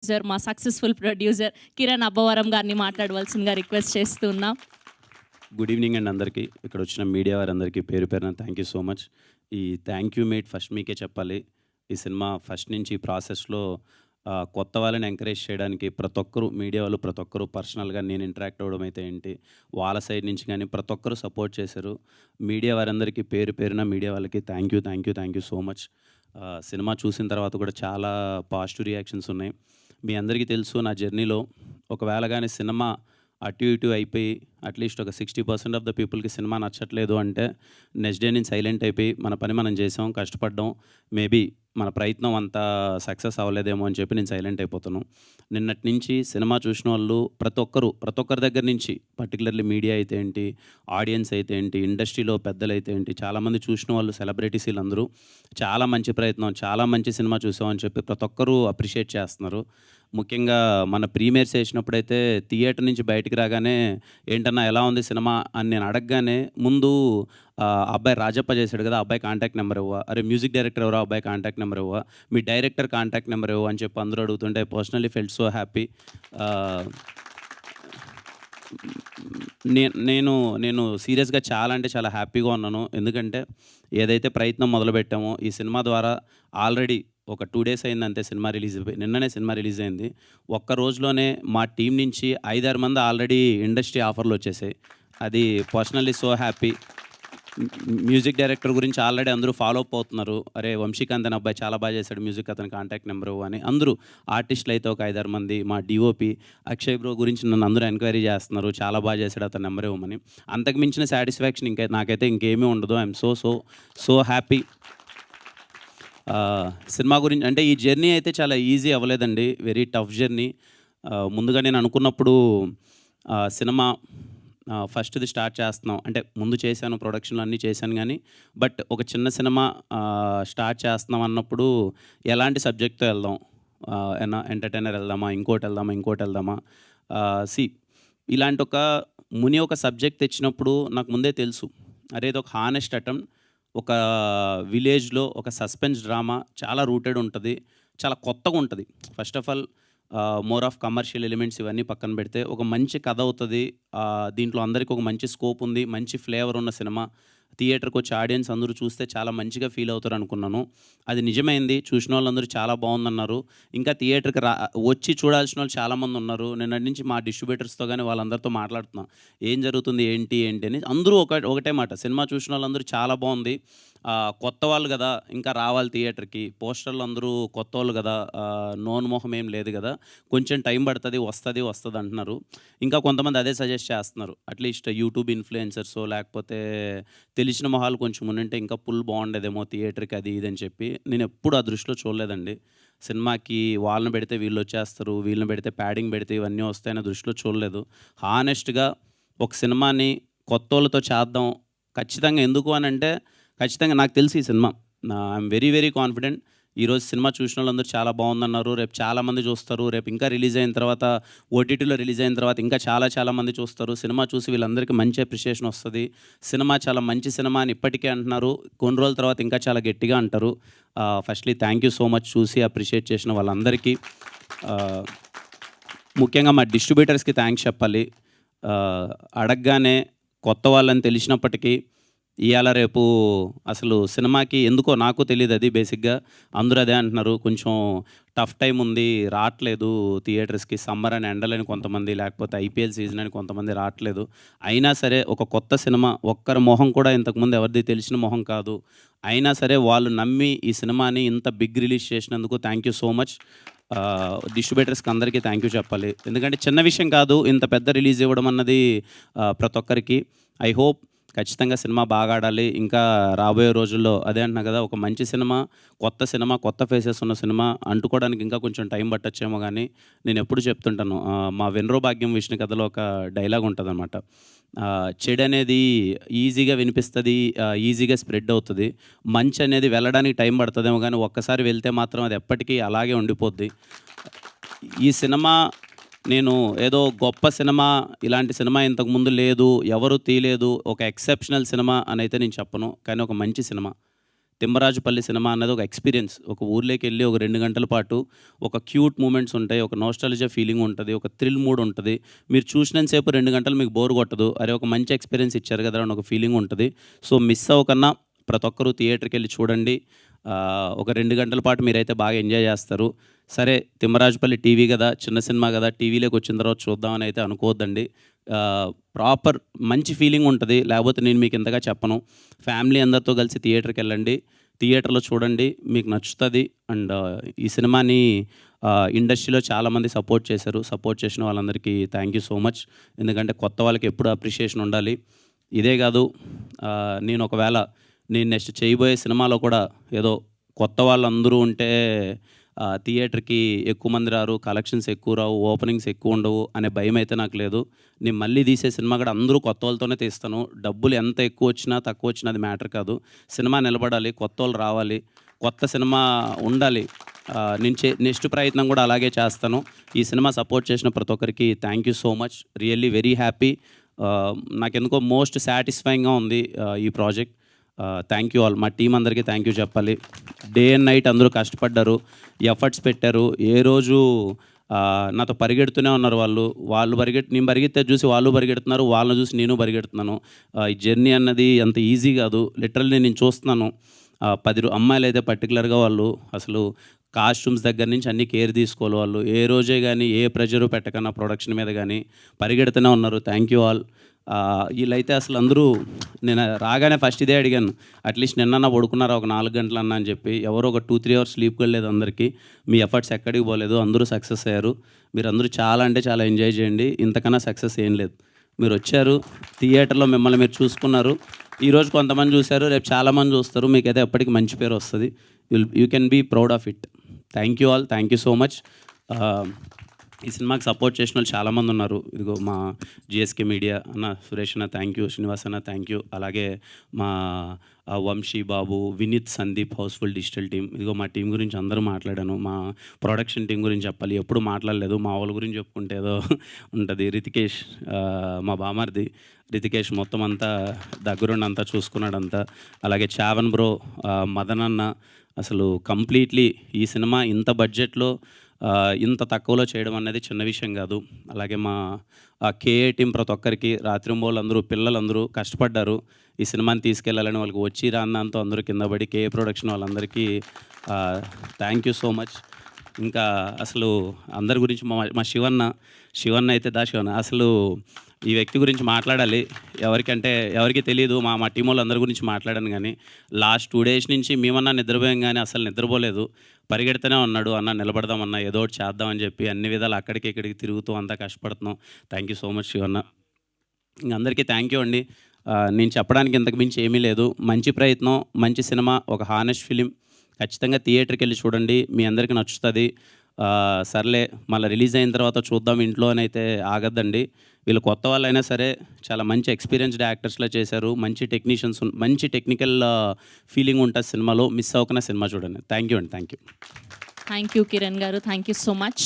Producer, మా successful producer Kiran Abbavaram గారిని మాట్లాడవలసిందిగా రిక్వెస్ట్ చేస్తున్నాం. గుడ్ ఈవినింగ్ అండి అందరికీ. ఇక్కడ వచ్చిన మీడియా వారందరికీ పేరు పేరున థ్యాంక్ యూ సో మచ్. ఈ థ్యాంక్ యూ మేట్ ఫస్ట్ మీకే చెప్పాలి. ఈ సినిమా ఫస్ట్ నుంచి ఈ ప్రాసెస్లో కొత్త వాళ్ళని ఎంకరేజ్ చేయడానికి ప్రతి ఒక్కరు మీడియా వాళ్ళు ప్రతి ఒక్కరు పర్సనల్గా నేను ఇంటరాక్ట్ అవ్వడం అయితే ఏంటి, వాళ్ళ సైడ్ నుంచి కానీ ప్రతి ఒక్కరు సపోర్ట్ చేశారు. మీడియా వారందరికీ పేరు పేరున మీడియా వాళ్ళకి thank you so much. Cinema చూసిన తర్వాత కూడా చాలా పాజిటివ్ రియాక్షన్స్ ఉన్నాయి. మీ అందరికీ తెలుసు నా జర్నీలో ఒకవేళ కానీ సినిమా అటు ఇటు అయిపోయి అట్లీస్ట్ ఒక 60% ఆఫ్ ద పీపుల్కి సినిమా నచ్చట్లేదు అంటే నెక్స్ట్ డే నుంచి సైలెంట్ అయిపోయి మన పని మనం చేసాం, కష్టపడ్డాం, మేబీ మన ప్రయత్నం అంత సక్సెస్ అవ్వలేదేమో అని చెప్పి నేను సైలెంట్ అయిపోతాను. నిన్నటి నుంచి సినిమా చూసిన వాళ్ళు ప్రతి ఒక్కరి దగ్గర నుంచి, పర్టికులర్లీ మీడియా అయితే ఏంటి, ఆడియన్స్ అయితే ఏంటి, ఇండస్ట్రీలో పెద్దలు అయితే ఏంటి, చాలామంది చూసిన వాళ్ళు సెలబ్రిటీస్ వీళ్ళందరూ చాలా మంచి ప్రయత్నం, చాలా మంచి సినిమా చూసామని చెప్పి ప్రతి ఒక్కరూ అప్రిషియేట్ చేస్తున్నారు. ముఖ్యంగా మన ప్రీమియర్స్ వేసినప్పుడైతే థియేటర్ నుంచి బయటికి రాగానే ఏంటన్నా ఎలా ఉంది సినిమా అని నేను అడగగానే ముందు అబ్బాయి రాజప్ప చేశాడు కదా, అబ్బాయి కాంటాక్ట్ నెంబర్ ఇవ్వ, అరే మ్యూజిక్ డైరెక్టర్ ఎవరో అబ్బాయి కాంటాక్ట్ నెంబర్ ఇవ్వ, మీ డైరెక్టర్ కాంటాక్ట్ నెంబర్ ఇవ్వ అని చెప్పి అందరూ అడుగుతుంటే పర్సనలీ ఫెల్ట్ సో హ్యాపీ. నేను నేను సీరియస్గా చాలా అంటే చాలా హ్యాపీగా ఉన్నాను. ఎందుకంటే ఏదైతే ప్రయత్నం మొదలుపెట్టామో ఈ సినిమా ద్వారా ఆల్రెడీ ఒక 2 డేస్ అయింది అంతే సినిమా రిలీజ్ అయిపోయి, నిన్ననే సినిమా రిలీజ్ అయింది. ఒక్క రోజులోనే మా టీం నుంచి 5-6 మంది ఆల్రెడీ ఇండస్ట్రీ ఆఫర్లు వచ్చేసాయి. అది personally so happy. Music director గురించి ఆల్రెడీ అందరూ ఫాలో అప్ అవుతున్నారు. అరే వంశీకాంత్ అని అబ్బాయి చాలా బాగా చేశాడు మ్యూజిక్, అతని కాంటాక్ట్ నెంబరు అని అందరూ ఆర్టిస్టులు అయితే ఒక 5-6 మంది. మా డిఓపి అక్షయ్ బ్రో గురించి నన్ను అందరూ ఎంక్వైరీ చేస్తున్నారు, చాలా బాగా చేశాడు అతని నెంబర్ ఇవ్వమని. అంతకు మించిన సాటిస్ఫాక్షన్ నాకైతే ఇంకేమీ ఉండదు. I'm so happy. సినిమా గురించి అంటే ఈ జర్నీ అయితే చాలా ఈజీ అవ్వలేదండి, వెరీ టఫ్ జర్నీ. ముందుగా నేను అనుకున్నప్పుడు సినిమా ఫస్ట్ది స్టార్ట్ చేస్తున్నాం అంటే ముందు చేశాను, ప్రొడక్షన్లు అన్నీ చేశాను, కానీ బట్ ఒక చిన్న సినిమా స్టార్ట్ చేస్తున్నాం అన్నప్పుడు ఎలాంటి సబ్జెక్ట్తో వెళ్దాం, ఎంటర్టైనర్ వెళ్దామా, ఇంకోటి వెళ్దామా. ఇలాంటి ఒక సబ్జెక్ట్ తెచ్చినప్పుడు నాకు ముందే తెలుసు, అరే ఇది ఒక హానెస్ట్ అటెంప్ట్, ఒక విలేజ్లో ఒక సస్పెన్స్ డ్రామా చాలా రూటెడ్ ఉంటుంది, చాలా కొత్తగా ఉంటుంది. First of all more of commercial elements ఇవన్నీ పక్కన పెడితే ఒక మంచి కథ అవుతుంది. దీంట్లో అందరికీ ఒక మంచి స్కోప్ ఉంది, మంచి ఫ్లేవర్ ఉన్న సినిమా. థియేటర్కి వచ్చి ఆడియన్స్ అందరూ చూస్తే చాలా మంచిగా ఫీల్ అవుతారు అనుకున్నాను. అది నిజమైంది. చూసిన వాళ్ళందరూ చాలా బాగుందన్నారు. ఇంకా థియేటర్కి వచ్చి చూడాల్సిన వాళ్ళు చాలామంది ఉన్నారు. నిన్నటి నుంచి మా డిస్ట్రిబ్యూటర్స్తో కానీ వాళ్ళందరితో మాట్లాడుతున్నాం, ఏం జరుగుతుంది ఏంటి అని. అందరూ ఒకటే మాట, సినిమా చూసిన వాళ్ళందరూ చాలా బాగుంది, కొత్త వాళ్ళు కదా ఇంకా రావాలి థియేటర్కి, పోస్టర్లు అందరూ కొత్త వాళ్ళు కదా, నోన్ మొహం ఏం లేదు కదా, కొంచెం టైం పడుతుంది, వస్తుంది అంటున్నారు. ఇంకా కొంతమంది అదే సజెస్ట్ చేస్తున్నారు, అట్లీస్ట్ యూట్యూబ్ ఇన్ఫ్లుయెన్సర్సో లేకపోతే తెలిసిన మొహాలు కొంచెం ఉంటే ఇంకా పుల్ బాగుండేదేమో థియేటర్కి, అది ఇది అని చెప్పి. నేను ఎప్పుడు ఆ దృష్టిలో చూడలేదండి. సినిమాకి వాళ్ళని పెడితే వీళ్ళు వచ్చేస్తారు, వీళ్ళని పెడితే ప్యాడింగ్ పెడితే ఇవన్నీ వస్తాయనే దృష్టిలో చూడలేదు. హానెస్ట్గా ఒక సినిమాని కొత్త వాళ్ళతో చేద్దాం ఖచ్చితంగా. ఎందుకు అని అంటే ఖచ్చితంగా నాకు తెలిసి ఈ సినిమా ఐఎమ్ వెరీ కాన్ఫిడెంట్. ఈరోజు సినిమా చూసిన వాళ్ళందరూ చాలా బాగుందన్నారు, రేపు చాలామంది చూస్తారు, రేపు ఇంకా రిలీజ్ అయిన తర్వాత ఓటీటీలో రిలీజ్ అయిన తర్వాత ఇంకా చాలా మంది చూస్తారు. సినిమా చూసి వీళ్ళందరికీ మంచి అప్రిషియేషన్ వస్తుంది. సినిమా చాలా మంచి సినిమా అని ఇప్పటికే అంటున్నారు, కొన్ని రోజుల తర్వాత ఇంకా చాలా గట్టిగా అంటారు. Firstly thank you so much చూసి అప్రిషియేట్ చేసిన వాళ్ళందరికీ. ముఖ్యంగా మా డిస్ట్రిబ్యూటర్స్కి థ్యాంక్స్ చెప్పాలి. అడగగానే కొత్త వాళ్ళని తెలిసినప్పటికీ ఇవాళ రేపు అసలు సినిమాకి ఎందుకో నాకు తెలియదు, అది బేసిక్గా అందరూ అదే అంటున్నారు, కొంచెం టఫ్ టైం ఉంది, రావట్లేదు థియేటర్స్కి, సమ్మర్ అని ఎండలని కొంతమంది, లేకపోతే ఐపీఎల్ సీజన్ అని కొంతమంది రావట్లేదు. అయినా సరే ఒక కొత్త సినిమా, ఒక్కరి మొహం కూడా ఇంతకుముందు ఎవరిది తెలిసిన మొహం కాదు, అయినా సరే వాళ్ళు నమ్మి ఈ సినిమాని ఇంత బిగ్ రిలీజ్ చేసినందుకు థ్యాంక్ యూ సో మచ్. డిస్ట్రిబ్యూటర్స్కి అందరికీ థ్యాంక్ యూ చెప్పాలి. ఎందుకంటే చిన్న విషయం కాదు ఇంత పెద్ద రిలీజ్ ఇవ్వడం అన్నది ప్రతి ఒక్కరికి. ఐ హోప్ ఖచ్చితంగా సినిమా బాగా ఆడాలి. ఇంకా రాబోయే రోజుల్లో అదే అంటున్నా కదా, ఒక మంచి సినిమా, కొత్త ఫేసెస్ ఉన్న సినిమా అంటుకోవడానికి ఇంకా కొంచెం టైం పట్టొచ్చేమో. కానీ నేను ఎప్పుడు చెప్తుంటాను, మా వెన్రో భాగ్యం విష్ణు కథలో ఒక డైలాగ్ ఉంటుంది అనమాట, చెడు అనేది ఈజీగా వినిపిస్తుంది, ఈజీగా స్ప్రెడ్ అవుతుంది, మంచి అనేది వెళ్ళడానికి టైం పడుతుందేమో, కానీ ఒక్కసారి వెళ్తే మాత్రం అది ఎప్పటికీ అలాగే ఉండిపోద్ది. ఈ సినిమా నేను ఏదో గొప్ప సినిమా, ఇలాంటి సినిమా ఇంతకుముందు లేదు, ఎవరు తీయలేదు, ఒక ఎక్సెప్షనల్ సినిమా అని అయితే నేను చెప్పను, కానీ ఒక మంచి సినిమా. తిమ్మరాజుపల్లి సినిమా అన్నది ఒక ఎక్స్పీరియన్స్. ఒక ఊర్లోకి వెళ్ళి ఒక 2 గంటల పాటు ఒక క్యూట్ మూమెంట్స్ ఉంటాయి, ఒక నోస్టాలజియా ఫీలింగ్ ఉంటుంది, ఒక థ్రిల్ మూడ్ ఉంటుంది. మీరు చూసినంతసేపు 2 గంటలు మీకు బోర్ కొట్టదు. అరే ఒక మంచి ఎక్స్పీరియన్స్ ఇచ్చారు కదా అని ఒక ఫీలింగ్ ఉంటుంది. సో మిస్ అవ్వకన్నా ప్రతి ఒక్కరూ థియేటర్కి వెళ్ళి చూడండి. ఒక 2 గంటల పాటు మీరైతే బాగా ఎంజాయ్ చేస్తారు. సరే తిమ్మరాజుపల్లి టీవీ కదా, చిన్న సినిమా కదా, టీవీలోకి వచ్చిన తర్వాత చూద్దామని అయితే అనుకోవద్దండి. ప్రాపర్ మంచి ఫీలింగ్ ఉంటుంది. లేకపోతే నేను మీకు ఇంతగా చెప్పను. ఫ్యామిలీ అందరితో కలిసి థియేటర్కి వెళ్ళండి, థియేటర్లో చూడండి, మీకు నచ్చుతుంది. అండ్ ఈ సినిమాని ఇండస్ట్రీలో చాలామంది సపోర్ట్ చేశారు. సపోర్ట్ చేసిన వాళ్ళందరికీ థ్యాంక్ యూ సో మచ్. ఎందుకంటే కొత్త వాళ్ళకి ఎప్పుడు అప్రిషియేషన్ ఉండాలి. ఇదే కాదు, నేను నెక్స్ట్ చేయబోయే సినిమాలో కూడా ఏదో కొత్త వాళ్ళందరూ ఉంటే థియేటర్కి ఎక్కువ మంది రారు, కలెక్షన్స్ ఎక్కువ రావు, ఓపెనింగ్స్ ఎక్కువ ఉండవు అనే భయం అయితే నాకు లేదు. నేను మళ్ళీ తీసే సినిమా కూడా అందరూ కొత్త వాళ్ళతోనే తీస్తాను. డబ్బులు ఎంత ఎక్కువ వచ్చినా తక్కువ వచ్చినా అది మ్యాటర్ కాదు. సినిమా నిలబడాలి, కొత్త వాళ్ళు రావాలి, కొత్త సినిమా ఉండాలి. నేను నెక్స్ట్ ప్రయత్నం కూడా అలాగే చేస్తాను. ఈ సినిమా సపోర్ట్ చేసిన ప్రతి ఒక్కరికి thank you so much. Really very happy. నాకెందుకో మోస్ట్ సాటిస్ఫైయింగ్గా ఉంది ఈ ప్రాజెక్ట్. Thank you all. మా టీం అందరికీ థ్యాంక్ యూ చెప్పాలి. డే అండ్ నైట్ అందరూ కష్టపడ్డారు, ఎఫర్ట్స్ పెట్టారు. ఏ రోజు నాతో పరిగెడుతూనే ఉన్నారు. నేను పరిగెత్తే చూసి వాళ్ళు పరిగెడుతున్నారు, వాళ్ళని చూసి నేను పరిగెడుతున్నాను. ఈ జర్నీ అన్నది అంత ఈజీ కాదు. లిటరల్లీ నేను చూస్తున్నాను 10 అమ్మాయిలు అయితే పర్టికులర్గా వాళ్ళు అసలు కాస్ట్యూమ్స్ దగ్గర నుంచి అన్ని కేర్ తీసుకోవాలి. వాళ్ళు ఏ రోజే కానీ ఏ ప్రెజరు పెట్టకన్నా ప్రొడక్షన్ మీద కానీ పరిగెడుతూనే ఉన్నారు. Thank you all. వీళ్ళైతే అసలు అందరూ నేను రాగానే ఫస్ట్ ఇదే అడిగాను, అట్లీస్ట్ నిన్న పడుకున్నారా ఒక 4 గంటలు అన్నా అని చెప్పి. ఎవరో ఒక 2-3 అవర్స్ స్లీప్ కూడా లేదు అందరికీ. మీ ఎఫర్ట్స్ ఎక్కడికి పోలేదు, అందరూ సక్సెస్ అయ్యారు. మీరు అందరూ చాలా అంటే చాలా ఎంజాయ్ చేయండి. ఇంతకన్నా సక్సెస్ ఏం లేదు. మీరు వచ్చారు థియేటర్లో, మిమ్మల్ని మీరు చూసుకున్నారు. ఈరోజు కొంతమంది చూశారు, రేపు చాలామంది చూస్తారు. మీకైతే ఎప్పటికీ మంచి పేరు వస్తుంది. You can be proud of it. Thank you all. Thank you so much. ఈ సినిమాకి సపోర్ట్ చేసిన వాళ్ళు చాలామంది ఉన్నారు. ఇదిగో మా జిఎస్కే మీడియా అన్న, సురేష్ అన్న థ్యాంక్ యూ, శ్రీనివాస్ అన్న థ్యాంక్ యూ, అలాగే మా Vamsi Babu, Vineeth, Sandeep, Housefull Digital team. ఇదిగో మా టీం గురించి అందరూ మాట్లాడాను. మా ప్రొడక్షన్ టీం గురించి చెప్పాలి, ఎప్పుడు మాట్లాడలేదు. మా వాళ్ళ గురించి చెప్పుకుంటే ఏదో ఉంటుంది. రితికేష్, మా బామర్ది రితికేష్ మొత్తం అంతా దగ్గరుండి అంతా చూసుకున్నాడంతా. అలాగే చావన్ బ్రో, మదన్ అన్న, అసలు కంప్లీట్లీ ఈ సినిమా ఇంత బడ్జెట్లో ఇంత తక్కువలో చేయడం అనేది చిన్న విషయం కాదు. అలాగే మా కేఏ టీం ప్రతి ఒక్కరికి, రాత్రింబోళ్ళందరూ, పిల్లలందరూ కష్టపడ్డారు ఈ సినిమాని తీసుకెళ్లాలని. వాళ్ళకి వచ్చి రాన్నంతో అందరూ కింద పడి కేఏ ప్రొడక్షన్ వాళ్ళందరికీ థ్యాంక్ యూ సో మచ్. ఇంకా అసలు అందరి గురించి మా శివన్న అయితే శివన్న అసలు ఈ వ్యక్తి గురించి మాట్లాడాలి. ఎవరికి తెలియదు. మా టీం వాళ్ళు అందరి గురించి మాట్లాడాను. కానీ లాస్ట్ 2 days నుంచి మేమన్నా నిద్రపోయాం, కానీ అసలు నిద్రపోలేదు. పరిగెడుతూనే ఉన్నాడు, అన్న నిలబడదామన్నా, ఏదో ఒకటి చేద్దామని చెప్పి అన్ని విధాలు అక్కడికి ఇక్కడికి తిరుగుతూ అంతా కష్టపడుతున్నాం. Thank you so much Shivanna. ఇంక అందరికీ థ్యాంక్ యూ అండి. నేను చెప్పడానికి ఇంతకు మించి ఏమీ లేదు. మంచి ప్రయత్నం, మంచి సినిమా, ఒక హానెస్ట్ ఫిలిం. ఖచ్చితంగా థియేటర్కి వెళ్ళి చూడండి, మీ అందరికీ నచ్చుతుంది. సర్లే మళ్ళీ రిలీజ్ అయిన తర్వాత చూద్దాం ఇంట్లో అని అయితే ఆగద్దండి. వీళ్ళు కొత్త వాళ్ళైనా సరే చాలా మంచి ఎక్స్పీరియన్స్డ్ యాక్టర్స్లో చేశారు. మంచి టెక్నీషియన్స్, మంచి టెక్నికల్ ఫీలింగ్ ఉంటుంది సినిమాలో. మిస్ అవ్వకుండా సినిమా చూడండి. థ్యాంక్ యూ అండి. థ్యాంక్ యూ కిరణ్ గారు. Thank you so much.